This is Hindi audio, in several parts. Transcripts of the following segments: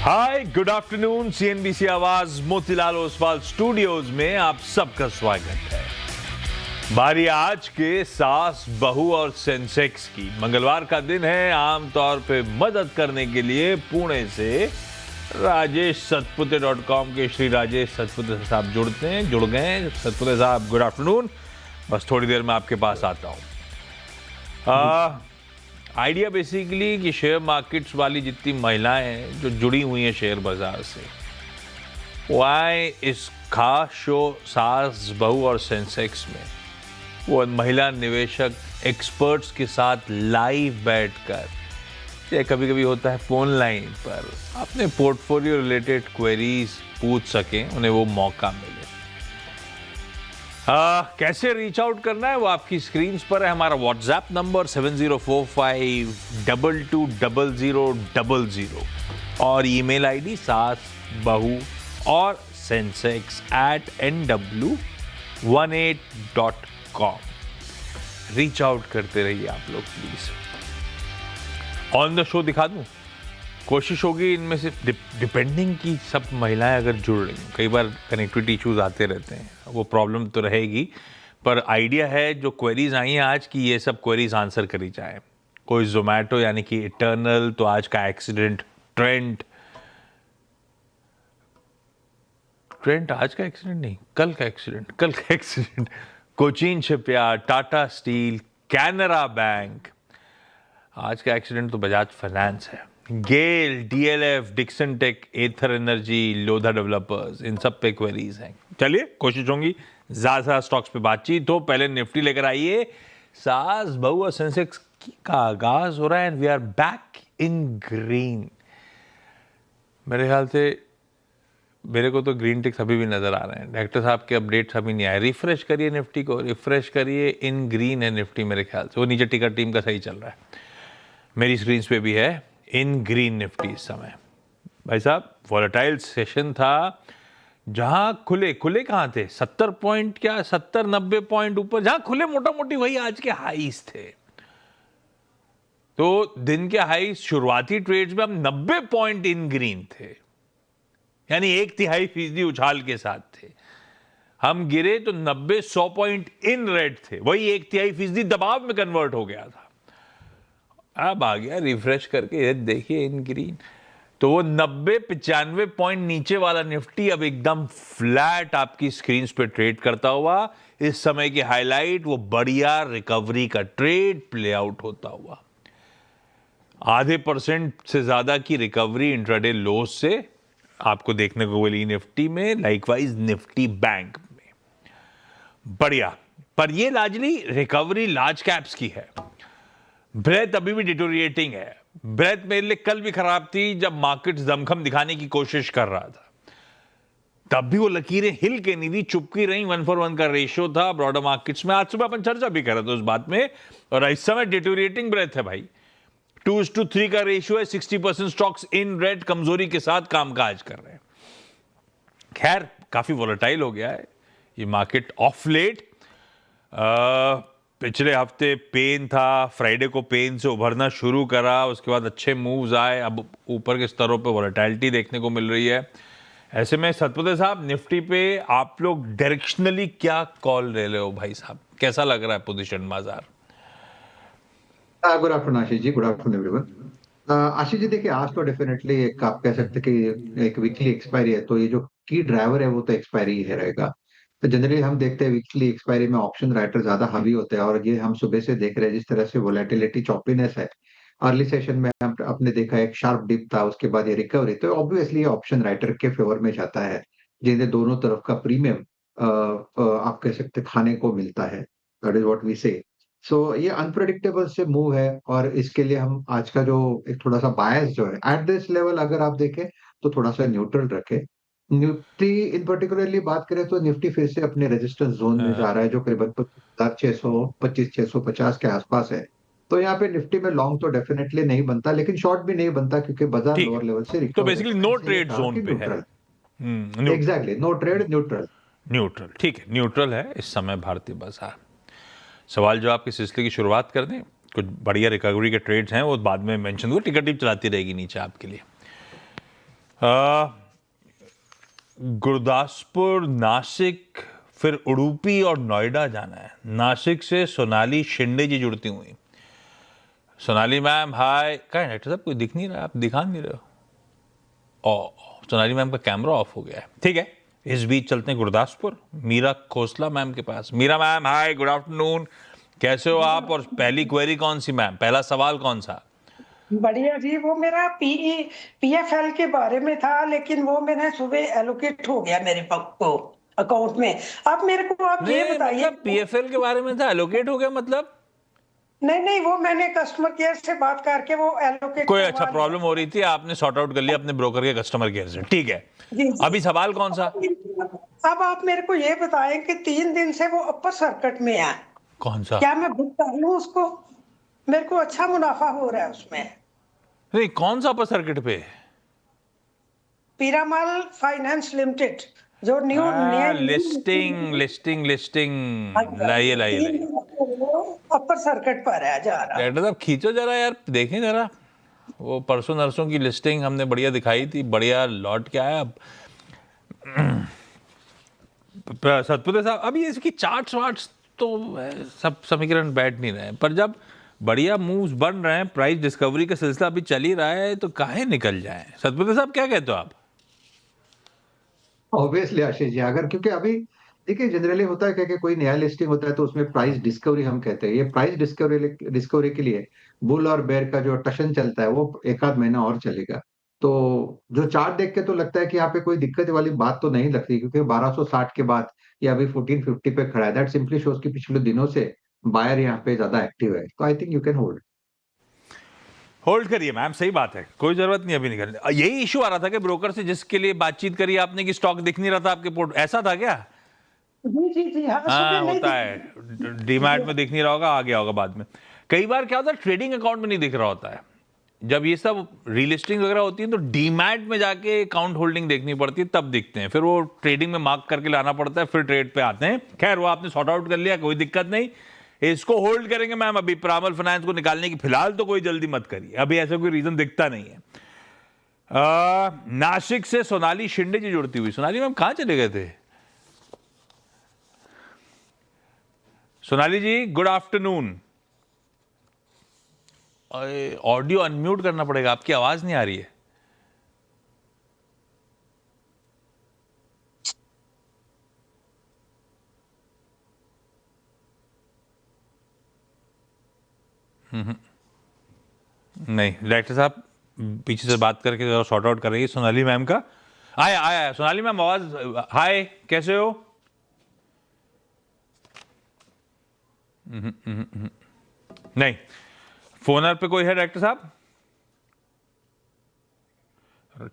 हाय, गुड आफ्टरनून। सीएनबीसी आवाज मोतीलाल ओसवाल स्टूडियोज में आप सबका स्वागत है। बारी आज के सास, बहू और सेंसेक्स की। मंगलवार का दिन है। आमतौर पे मदद करने के लिए पुणे से राजेश सतपुते.com के श्री राजेश सतपुते साहब जुड़ गए। सतपुते साहब, गुड आफ्टरनून। बस थोड़ी देर में आपके पास आता हूं। आइडिया बेसिकली कि शेयर मार्केट्स वाली जितनी महिलाएं हैं जो जुड़ी हुई हैं शेयर बाजार से, वाई इस खास शो सास, बहू और सेंसेक्स में वो महिला निवेशक एक्सपर्ट्स के साथ लाइव बैठकर, या कभी कभी होता है फोन लाइन पर, अपने पोर्टफोलियो रिलेटेड क्वेरीज पूछ सकें, उन्हें वो मौका मिले। कैसे रीच आउट करना है वो आपकी स्क्रीन पर है। हमारा व्हाट्सएप नंबर 7045220000 और ईमेल आईडी सास, बहू और sensex@nw18.com। रीच आउट करते रहिए आप लोग प्लीज। ऑन द शो दिखा दूं, कोशिश होगी इनमें से डिपेंडिंग की सब महिलाएं अगर जुड़ रही हैं, कई बार कनेक्टिविटी इश्यूज आते रहते हैं, वो प्रॉब्लम तो रहेगी, पर आइडिया है जो क्वेरीज आई हैं आज की, ये सब क्वेरीज आंसर करी जाए। कोई जोमेटो यानी कि इटर्नल, तो आज का एक्सीडेंट ट्रेंट आज का एक्सीडेंट नहीं, कल का accident Cochin shipyard, Tata steel, Canara bank. आज का एक्सीडेंट तो बजाज फाइनेंस है। गेल, डीएलएफ, डिक्सन टेक, एथर एनर्जी, लोधा डेवलपर्स, इन सब पे क्वेरीज हैं। चलिए, कोशिश होंगी ज्यादा स्टॉक्स पे बातचीत हो। पहले निफ्टी लेकर आइए। सास, बहू और सेंसेक्स का आगाज हो रहा है and we are back in green. मेरे ख्याल से मेरे को तो ग्रीन टिक्स अभी भी नजर आ रहे हैं। डायरेक्टर साहब के अपडेट्स अभी नहीं आए। रिफ्रेश करिए निफ्टी को, रिफ्रेश करिए, इन ग्रीन है निफ्टी मेरे ख्याल से। वो नीचे टिकर टीम का सही चल रहा है, मेरी स्क्रीन पे भी है इन ग्रीन निफ्टी इस समय। भाई साहब, वॉलेटाइल सेशन था जहां खुले कहां थे, 70 पॉइंट, क्या 70-90 पॉइंट ऊपर जहां खुले मोटा मोटी वही आज के हाईज थे। तो दिन के हाई शुरुआती ट्रेड्स में हम 90 पॉइंट इन ग्रीन थे, यानी 1/3% उछाल के साथ थे। हम गिरे तो 90-100 पॉइंट इन रेड थे, वही 1/3% दबाव में कन्वर्ट हो गया था। अब आ गया रिफ्रेश करके, देखिए इन ग्रीन। तो वो 90-95 पॉइंट नीचे वाला निफ्टी अब एकदम फ्लैट आपकी स्क्रीन पे ट्रेड करता हुआ। इस समय की हाईलाइट वो बढ़िया रिकवरी का ट्रेड प्ले आउट होता हुआ। 0.5% से ज्यादा की रिकवरी इंट्राडे लो से आपको देखने को मिली निफ्टी में, लाइकवाइज निफ्टी बैंक में। बढ़िया, पर ये लार्जली रिकवरी लार्ज कैप्स की है। ब्रेथ अभी भी डिटोरिएटिंग है। ब्रेथ मेरे लिए कल भी खराब थी जब मार्केट दमखम दिखाने की कोशिश कर रहा था, तब भी वो लकीरें हिल के नहीं दी, चुपकी रही। 1-for-1 का रेशियो था ब्रॉडर मार्केट्स में। आज सुबह अपन चर्चा भी कर रहे थे उस बात में, और इस समय डिटोरिएटिंग ब्रेथ है भाई। 2:3 का रेशियो है। 60% स्टॉक्स इन रेड कमजोरी के साथ कामकाज कर रहे हैं। खैर, काफी वॉलेटाइल हो गया है ये मार्केट ऑफ लेट। पिछले हफ्ते पेन था, फ्राइडे को पेन से उभरना शुरू करा, उसके बाद अच्छे मूव्स आए, अब ऊपर के स्तरों पे वॉलेटिलिटी देखने को मिल रही है। ऐसे में सतपुते साहब, निफ्टी पे आप लोग डायरेक्शनली क्या कॉल ले रहे हो भाई साहब? कैसा लग रहा है पोजीशन बाजार? Good afternoon Ashish ji, good afternoon everyone. Ashish ji, देखिए आज तो डेफिनेटली एक आप कह सकते हैं कि एक वीकली एक्सपायरी है, तो ये जो की ड्राइवर है वो तो एक्सपायरी ही रहेगा। तो जनरली हम देखते हैं वीकली एक्सपायरी में ऑप्शन राइटर ज्यादा हावी होते हैं, और ये हम सुबह से देख रहे हैं जिस तरह से वोलेटिलिटी, चॉपीनेस है। अर्ली सेशन में हम अपने देखा एक शार्प डिप था, उसके बाद ये रिकवरी, तो ऑब्वियसली ऑप्शन राइटर के फेवर में जाता है, जिन्हें दोनों तरफ का प्रीमियम आप कह सकते खाने को मिलता है। दैट इज व्हाट वी से। सो ये अनप्रेडिक्टेबल से मूव है, और इसके लिए हम आज का जो एक थोड़ा सा बायस जो है एट दिस लेवल अगर आप देखें तो थोड़ा सा न्यूट्रल रखे। निफ्टी इन पर्टिकुलरली बात करें तो निफ्टी फिर से अपने रेजिस्टेंस जोन में जा रहा है, जो करीबन 25,650 के आसपास है। तो यहाँ पे निफ्टी में लॉन्ग तो डेफिनेटली नहीं बनता, लेकिन शॉर्ट भी नहीं बनता, क्योंकि बाजार ठीक लोअर है, लेवल से तो recover basically no trade zone पे है। Exactly, no trade, neutral. ठीक है, न्यूट्रल है इस समय भारतीय बाजार। सवाल जो आपके सिलसिले की शुरुआत कर दें, कुछ बढ़िया रिकवरी के ट्रेड्स हैं, वो बाद में मेंशन हुए, टिकट टिप चलाती रहेगी नीचे आपके लिए। गुरदासपुर, नासिक, फिर उडुपी और नोएडा जाना है। नासिक से सोनाली शिंदे जी जुड़ती हुई। Sonali ma'am hi. कहाँ है डॉक्टर साहब? कोई दिख नहीं रहा, आप दिखा नहीं रहे हो। ओ, सोनाली मैम का कैमरा ऑफ हो गया है। ठीक है, इस बीच चलते हैं गुरदासपुर, मीरा खोसला मैम के पास। Meera ma'am hi, good afternoon, कैसे हो आप? और पहली क्वेरी कौन सी मैम? पहला सवाल कौन सा? बढ़िया जी। वो मेरा पीएफएल के बारे में था, लेकिन वो मैंने सुबह एलोकेट हो गया मेरे को अकाउंट में। अब मेरे को आप ये नहीं बताइए। मतलब पीएफएल के बारे में था, एलोकेट हो गया मतलब? नहीं नहीं, वो मैंने कस्टमर केयर से बात करके वो एलोकेट कोई अच्छा प्रॉब्लम हो रही थी, आपने सॉर्ट आउट कर लिया अपने ब्रोकर के कस्टमर केयर से। ठीक है, जी जी। अभी सवाल कौन सा? अब आप मेरे को ये बताएं कि 3 दिन से वो अपर सर्किट में है, कौन सा? क्या मैं बुक कर लूं उसको? मेरे को अच्छा मुनाफा हो रहा है उसमें। नहीं, कौन सा अपर सर्किट पे? पीरामल फाइनेंस लिमिटेड, जो न्यू लिस्टिंग लिस्टिंग लिस्टिंग, लाइए लाइए लाइए। अपर सर्किट पर है जा रहा। डॉक्टर साहब खींचो जरा यार, देखें जरा। वो परसों नरसों की लिस्टिंग हमने बढ़िया दिखाई थी, बढ़िया लौट के आया। अब सतपुते साहब, अभी इसकी चार्ट्स वार्ट्स तो सब समीकरण बैठ नहीं रहे हैं, पर जब बढ़िया मूव्स बन रहे हैं, प्राइस डिस्कवरी का सिलसिला अभी चल ही रहा है, तो काहे निकल जाए? सतपुते साहब क्या कहते हो आप? ऑब्वियसली आशीष जी, अगर क्योंकि अभी देखिए जनरली होता है क्या कि कोई नया लिस्टिंग होता है तो उसमें प्राइस डिस्कवरी हम कहते हैं। ये प्राइस डिस्कवरी डिस्कवरी के लिए बुल और बेयर का जो टशन चलता है वो एक आध महीना और चलेगा। तो जो चार्ट देख के तो लगता है कि यहाँ पे कोई दिक्कत वाली बात तो नहीं लगती, क्योंकि 1260 के बाद ये अभी 1450 पे खड़ा है। दैट सिंपली शोज कि पिछले दिनों से बायर यहाँ पे ज्यादा एक्टिव है, तो I think you can hold. Hold करिए मैम, सही बात है, कोई जरूरत नहीं अभी निकलने। यही इशू आ रहा था कि ब्रोकर से जिसके लिए बातचीत करी आपने कि स्टॉक दिख नहीं रहा था आपके पोर्ट, ऐसा था क्या? जी जी जी। हाँ, हाँ सुबह नहीं होता दिखी। है, डीमैट में दिख नहीं रहा होगा, आ गया होगा बाद में। कई बार क्या होता है, ट्रेडिंग अकाउंट में नहीं दिख रहा होता है। जब ये सब रीलिस्टिंग वगैरह होती है तो डीमैट में जाके अकाउंट होल्डिंग देखनी पड़ती है, तब दिखते हैं। फिर वो ट्रेडिंग में मार्क करके लाना पड़ता है, फिर ट्रेड पे आते हैं। खैर वो आपने सॉर्ट आउट कर लिया, कोई दिक्कत नहीं। इसको होल्ड करेंगे मैम, अभी पीरामल फाइनेंस को निकालने की फिलहाल तो कोई जल्दी मत करिए, अभी ऐसा कोई रीजन दिखता नहीं है। नासिक से सोनाली शिंदे जी जुड़ती हुई। सोनाली मैम कहां चले गए थे? सोनाली जी गुड आफ्टरनून। ऑडियो अनम्यूट करना पड़ेगा, आपकी आवाज नहीं आ रही है। नहीं डायरेक्टर साहब पीछे से बात करके जरा सॉर्ट आउट कर रही है सोनाली मैम का। आया आया सोनाली मैम आवाज। हाय कैसे हो? नहीं, फोनर पे कोई है डायरेक्टर साहब?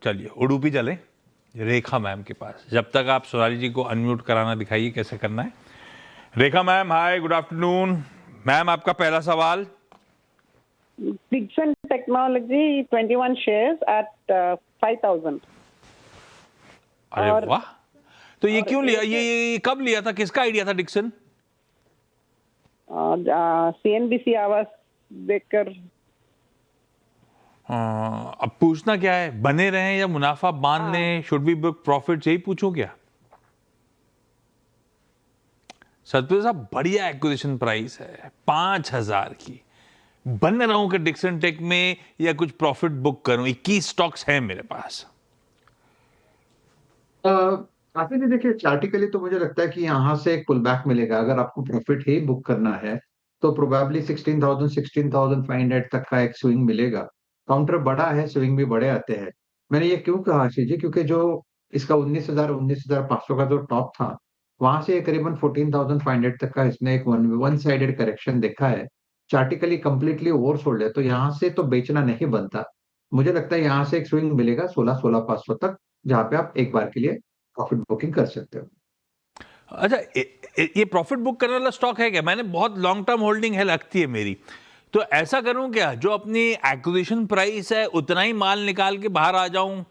चलिए उडुपी चले रेखा मैम के पास, जब तक आप सोनाली जी को अनम्यूट कराना दिखाइए कैसे करना है। Rekha ma'am hi, good afternoon. Ma'am आपका पहला सवाल। Dixon Technology 21 shares at 5,000. अरे और- वाह, तो ये क्यों लिया? ये कब लिया था? किसका आइडिया था डिक्सन? CNBC आवास देखकर। अब पूछना क्या है, बने रहें या मुनाफा बांध लें, शुड बी बुक प्रॉफिट, यही पूछूं क्या? सतपुर साहब बढ़िया एक्विजिशन प्राइस है 5,000 की। बन रहूं कि डिक्सन टेक में या कुछ प्रॉफिट बुक करूं? 21 स्टॉक्स हैं मेरे पास। काफी नहीं, देखिए चार्टिकली तो मुझे लगता है कि यहाँ से एक पुल बैक मिलेगा। अगर आपको प्रॉफिट ही बुक करना है तो प्रोबेबली 16,000 16,500 तक का एक स्विंग मिलेगा। काउंटर बड़ा है, स्विंग भी बड़े आते हैं। मैंने ये क्यों कहा आशीष जी, क्योंकि जो इसका 19,500 का जो टॉप था, वहां से करीबन 14,500 तक का इसने एक वन साइडेड करेक्शन देखा है। चार्टिकली कंप्लीटली ओवरसोल्ड है, तो यहाँ से तो बेचना नहीं बनता। मुझे लगता है यहाँ से एक स्विंग मिलेगा 16,500 तक, जहां पे आप एक बार के लिए प्रॉफिट बुकिंग कर सकते हो। अच्छा ये प्रॉफिट बुक करने वाला स्टॉक है क्या? मैंने बहुत लॉन्ग टर्म होल्डिंग है लगती है मेरी, तो ऐसा करूं क्या, जो अपनी एक्विजिशन प्राइस है उतना ही माल निकाल के बाहर आ जाऊं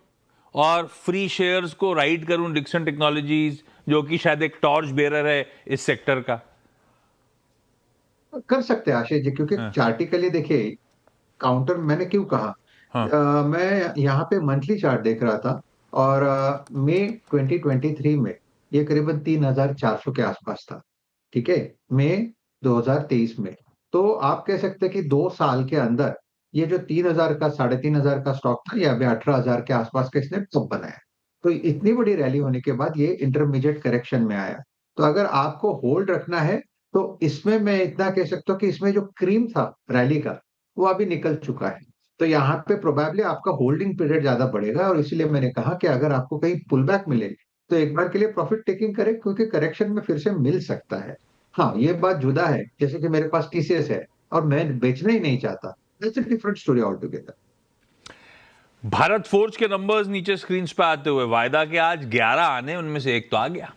और फ्री शेयर्स को राइड करूं डिक्सन टेक्नोलॉजीज, जो कि शायद एक टॉर्च बेरर है इस सेक्टर का? कर सकते हैं आशीष जी, क्योंकि हाँ। चार्टिकली देखिए काउंटर, मैंने क्यों कहा हाँ। मैं यहाँ पे मंथली चार्ट देख रहा था और मई 2023 में ये करीबन 3,400 के आसपास था। ठीक है, मई 2023 में। तो आप कह सकते हैं कि 2 साल के अंदर ये जो 3,000 का 3,500 का स्टॉक था, ये अभी 18,000 के आसपास का इसने टॉप बनाया। तो इतनी बड़ी रैली होने के बाद ये इंटरमीडिएट करेक्शन में आया। तो अगर आपको होल्ड रखना है तो इसमें मैं इतना कह सकता हूँ कि इसमें जो क्रीम था रैली का वो अभी निकल चुका है। तो यहाँ पे प्रोबेबली आपका होल्डिंग पीरियड ज्यादा बढ़ेगा और इसीलिए मैंने कहा कि अगर आपको कहीं पुल बैक मिले तो एक बार के लिए प्रॉफिट टेकिंग करें, क्योंकि करेक्शन में फिर से मिल सकता है। हाँ, ये बात जुदा है, जैसे कि मेरे पास टीसीएस है और मैं बेचना ही नहीं चाहता। That's a different story all together. Bharat forge के नंबर्स नीचे स्क्रीन पे आते हुए वायदा के आज 11 आने, उनमें से एक तो आ गया।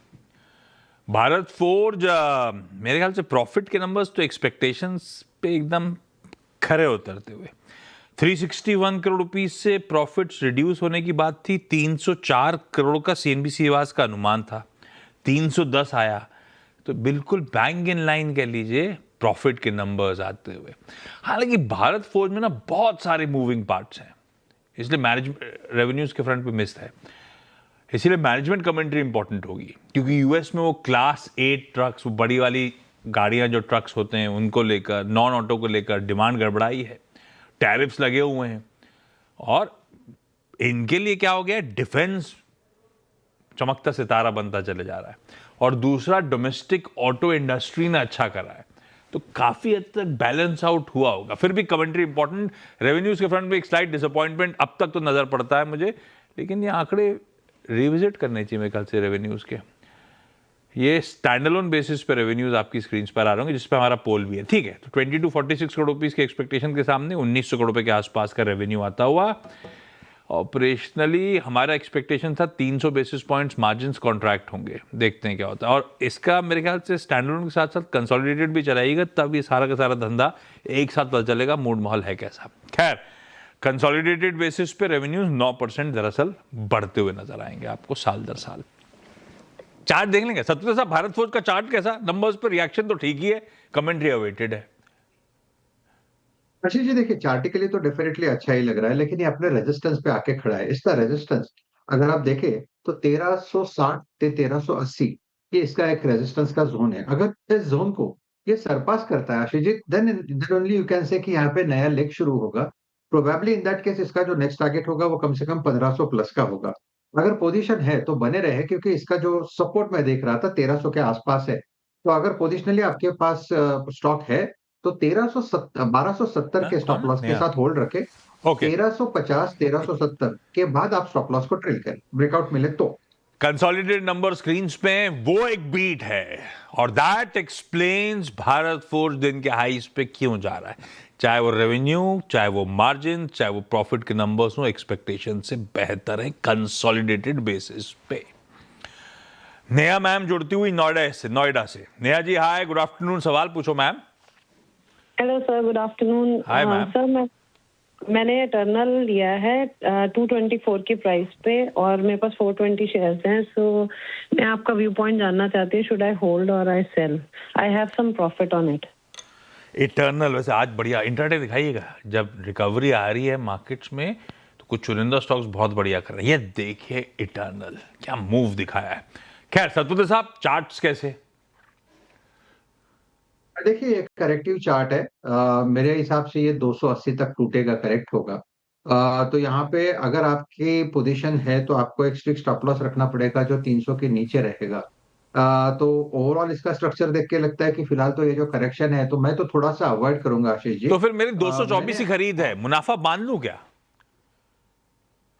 भारत फोर्ज मेरे ख्याल से प्रॉफिट के नंबर्स तो एक्सपेक्टेशंस पे एकदम खरे उतरते हुए 361 करोड़ रुपीस से प्रॉफिट्स रिड्यूस होने की बात थी। 304 करोड़ का सीएनबीसी आवास का अनुमान था, 310 आया। तो बिल्कुल बैंग इन लाइन कह लीजिए प्रॉफिट के नंबर्स आते हुए। हालांकि भारत फोर्ज में ना बहुत सारे मूविंग पार्ट्स हैं, इसलिए मैनेजमेंट रेवेन्यूज के फ्रंट पे मिस है। इसीलिए मैनेजमेंट कमेंट्री इंपॉर्टेंट होगी, क्योंकि यूएस में वो क्लास 8 ट्रक्स, वो बड़ी वाली गाड़ियां जो ट्रक्स होते हैं उनको लेकर, नॉन ऑटो को लेकर डिमांड गड़बड़ाई है, टैरिफ्स लगे हुए हैं और इनके लिए क्या हो गया, डिफेंस चमकता सितारा बनता चले जा रहा है। और दूसरा, डोमेस्टिक ऑटो इंडस्ट्री ने अच्छा करा है, तो काफी हद तक बैलेंस आउट हुआ होगा। फिर भी कमेंट्री इंपॉर्टेंट। रेवेन्यूज के फ्रंट में एक स्लाइट डिसअपॉइंटमेंट अब तक तो नजर पड़ता है मुझे, लेकिन ये आंकड़े रिविजिट करने चाहिए मेरे ख्याल से रेवेन्यूज के। ये स्टैंडअलोन बेसिस पे रेवेन्यूज आपकी स्क्रीन पर आ रहे होंगे, जिसपे हमारा पोल भी है। ठीक है, तो 20 to 46 करोड़ रुपीस के एक्सपेक्टेशन के सामने 1900 करोड़ रुपए के आसपास का रेवेन्यू आता हुआ। ऑपरेशनली हमारा एक्सपेक्टेशन था 300 बेसिस पॉइंट्स मार्जिन्स कॉन्ट्रैक्ट होंगे, देखते हैं क्या होता है। और इसका मेरे ख्याल से स्टैंडअलोन के साथ साथ कंसोलिडेटेड भी चलाएगा, तब ये सारा का सारा धंधा एक साथ पता चलेगा मूड माहौल है कैसा। खैर, कंसोलिडेटेड बेसिस पे रेवेन्यूज 9% दरअसल बढ़ते हुए नजर आएंगे आपको साल दर साल। चार्ट देख लेंगे सत्य साहब, भारत फोर्ज का चार्ट कैसा, नंबर्स पर रिएक्शन तो ठीक ही है, कमेंट्री अवेटेड है। आशीष जी, देखिए चार्टिकली तो डेफिनेटली अच्छा ही लग रहा है, लेकिन ये अपने रेजिस्टेंस पे आके खड़ा है। इसका रेजिस्टेंस अगर आप देखें तो 1360 से 1380 ये इसका एक रेजिस्टेंस का जोन है। अगर इस जोन को ये सरपास करता है Ashish ji, then only you can say कि यहाँ पे नया लेग शुरू होगा। प्रोबेबली इन दैट केस इसका जो नेक्स्ट टारगेट होगा वो कम से कम 1500 प्लस का होगा। अगर पोजीशन है तो बने रहे, क्योंकि इसका जो सपोर्ट मैं देख रहा था 1300 के आसपास है। तो अगर पोजिशनली आपके पास स्टॉक है तो 1270 के कौन स्टॉप है? लॉस के नया। साथ होल्ड रखे। ओके, 1350 1370 के बाद आप स्टॉप लॉस को ट्रेल करें, ब्रेकआउट मिले तो। कंसोलिडेटेड नंबर स्क्रीन पे वो एक बीट है और दैट एक्सप्लेन्स भारत फोर्ज दिन के हाईस पे क्यों जा रहा है। चाहे वो रेवेन्यू, चाहे वो मार्जिन, चाहे वो प्रॉफिट के नंबर्स हो, एक्सपेक्टेशन से बेहतर है कंसोलिडेटेड बेसिस पे। नेहा मैम जुड़ती हुई नोएडा से। नेहा जी हाय, गुड आफ्टरनून, सवाल पूछो ma'am. Hello sir, good afternoon. Hi ma'am. Sir, मैंने इटर्नल लिया है 224 की प्राइस पे और मेरे पास 420 शेयर्स हैं। सो मैं आपका व्यू पॉइंट जानना चाहती हूँ, should I hold or I sell? I have some profit on it. Eternal वैसे आज बढ़िया इंट्राडे दिखाइएगा, जब रिकवरी आ रही है मार्केट्स में तो कुछ चुनिंदा स्टॉक्स बहुत बढ़िया कर रहे हैं। ये देखिए इटर्नल क्या मूव दिखाया है। खैर सतपुत्र साहब, चार्ट्स कैसे? देखिए एक करेक्टिव चार्ट है। मेरे हिसाब से ये 280 तक टूटेगा, करेक्ट होगा। तो यहाँ पे अगर आपकी पोजीशन है तो आपको एक स्ट्रिक्ट स्टॉप लॉस रखना पड़ेगा जो 300 के नीचे रहेगा। तो ओवरऑल इसका स्ट्रक्चर देख के लगता है कि फिलहाल तो ये जो करेक्शन है तो मैं तो थोड़ा सा अवॉइड करूंगा आशीष जी। तो फिर मेरी 224 मैंने ही खरीद है, मुनाफा बांध लूं क्या?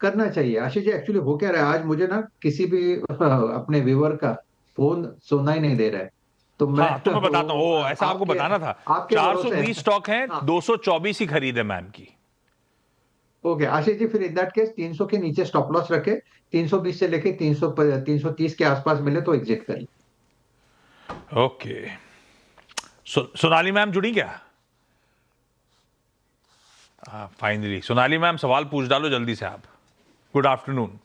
करना चाहिए आशीष जी। एक्चुअली हो क्या रहा है, आज मुझे ना किसी भी अपने व्यूअर का फोन सुनना ही नहीं दे रहा है। तो मैं हाँ तो मैं बताता हूँ, ओ ऐसा आपको बताना था। आपके भरोसे 420 स्टॉक हैं, हाँ। 224 ही खरीद है मैम की। ओके आशीष जी, फिर इन दैट केस 300 के नीचे स्टॉप लॉस रखे, 320 से लेके 330 के आसपास मिले तो एग्जिट करें। ओके, सोनाली मैम जुड़ी क्या? फाइनली सोनाली मैम, सवाल पूछ डालो जल्दी से आप। Good afternoon.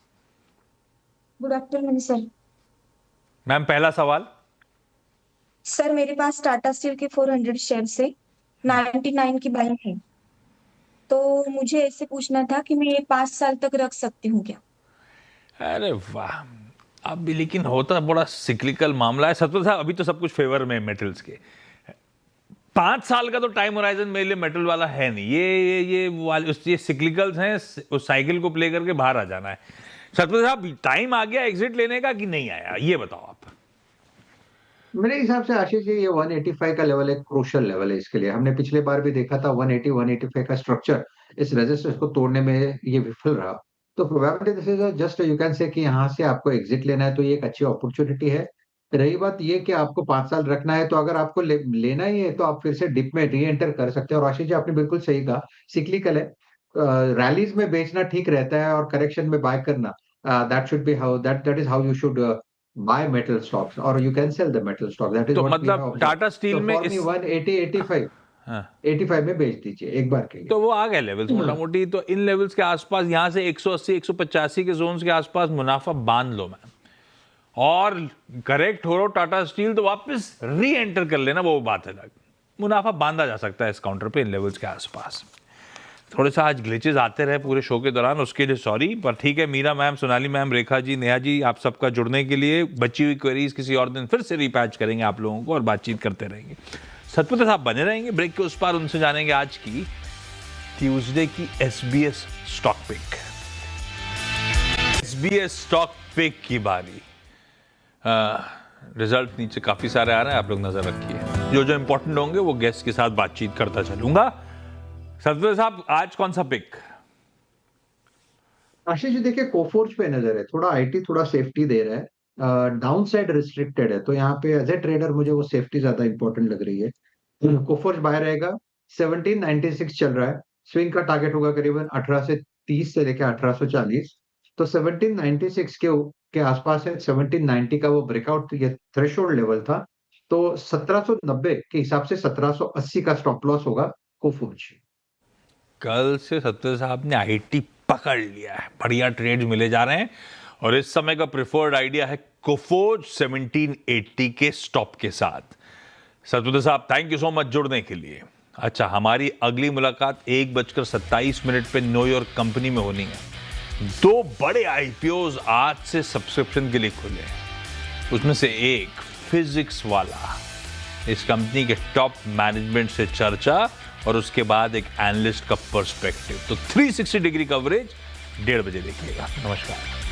Good afternoon sir. Ma'am पहला सवाल। सर मेरे पास टाटा स्टील के 400 शेयर से 99 की बाइंग है। तो मुझे ऐसे पूछना था कि मैं ये 5 साल तक रख सकती हूँ क्या? अरे वाह, अब भी लेकिन होता बड़ा सिक्लिकल मामला है। सत्वर साहब अभी तो सब कुछ फेवर में मेटल्स के। 5 साल का तो टाइम होराइजन मेरे लिए मेटल वाला है नहीं। ये सिक्लिकल्स हैं, उस साइकिल को प्ले करके बाहर आ जाना है। सत्वर साहब टाइम आ गया एग्जिट लेने का कि नहीं आया, ये बताओ आप। मेरे हिसाब से आशीष जी ये 185 का लेवल एक क्रूशियल लेवल है इसके लिए। हमने पिछले बार भी देखा था 180 185 का स्ट्रक्चर इस रेजिस्टेंस को तोड़ने में ये विफल रहा। तो probability this is just you can say कि यहाँ से आपको एग्जिट लेना है तो ये एक अच्छी अपॉर्चुनिटी है। रही बात ये कि आपको 5 साल रखना है तो अगर आपको लेना ही है तो आप फिर से डिप में री एंटर कर सकते हैं। और आशीष जी आपने बिल्कुल सही कहा, सिक्लिकल है। रैलीज में बेचना ठीक रहता है और करेक्शन में बाय करना that should be how that is how you should buy metal stocks or you can sell the metal stock. That is तो what we have मतलब observed. टाटा स्टील So में for me 180 85 हाँ, 85 में बेच दीजिए एक बार के लिए। तो वो आ गए लेवल्स मोटा मोटी। तो इन लेवल्स के आसपास यहाँ से 180 185 के जोन्स के आसपास मुनाफा बांध लो मैम, और करेक्ट हो टाटा स्टील तो वापस री एंटर कर लेना, वो बात है अलग। मुनाफा बांधा जा सकता है इस काउंटर पे इन लेवल्स के आसपास। थोड़े सा आज ग्लिचेस आते रहे पूरे शो के दौरान, उसके लिए सॉरी, पर ठीक है। मीरा मैम, सोनाली मैम, रेखा जी, नेहा जी, आप सबका जुड़ने के लिए। बची हुई क्वेरीज किसी और दिन फिर से रिपैच करेंगे आप लोगों को और बातचीत करते रहेंगे। सतपुत्र साहब बने रहेंगे ब्रेक के उस पार, उनसे जानेंगे आज की ट्यूसडे की SBS stock pick. SBS stock pick की बारी। रिजल्ट नीचे काफी सारे आ रहे हैं, आप लोग नजर रखिए। जो इंपॉर्टेंट होंगे वो गेस्ट के साथ बातचीत करता चलूंगा। सतपुत्र साहब आज कौन सा पिक? आशीष जी देखिए कोफोर्ज पे नजर है, थोड़ा आईटी थोड़ा सेफ्टी दे रहा है, डाउन साइड रिस्ट्रिक्टेड है, तो यहाँ पे एज ए ट्रेडर मुझे वो सेफ्टी ज्यादा इंपॉर्टेंट लग रही है। कोफोर्ज बाय रहेगा। 1796 चल रहा है, स्विंग का टारगेट होगा करीबन 1830 से लेकर 1840। तो 1796 के आसपास है। 1790 का वो ब्रेकआउट ये थ्रेशोल्ड लेवल था, तो 1790 के हिसाब से 1780 का स्टॉप लॉस होगा कोफोर्ज। कल से सत्तर साहब ने आईटी पकड़ लिया है, बढ़िया ट्रेड्स मिले जा रहे हैं, और इस समय का प्रिफर्ड आइडिया है कोफोर्ज 1780 के स्टॉप के साथ। सतपुत्र साहब थैंक यू सो मच जुड़ने के लिए। अच्छा, हमारी अगली मुलाकात 1:27 पे न्यूयॉर्क कंपनी में होनी है। 2 बड़े आईपीओज आज से सब्सक्रिप्शन के लिए खुले हैं, उसमें से एक फिजिक्स वाला, इस कंपनी के टॉप मैनेजमेंट से चर्चा और उसके बाद एक एनालिस्ट का पर्सपेक्टिव। तो 360 डिग्री कवरेज 1:30 देखिएगा। नमस्कार।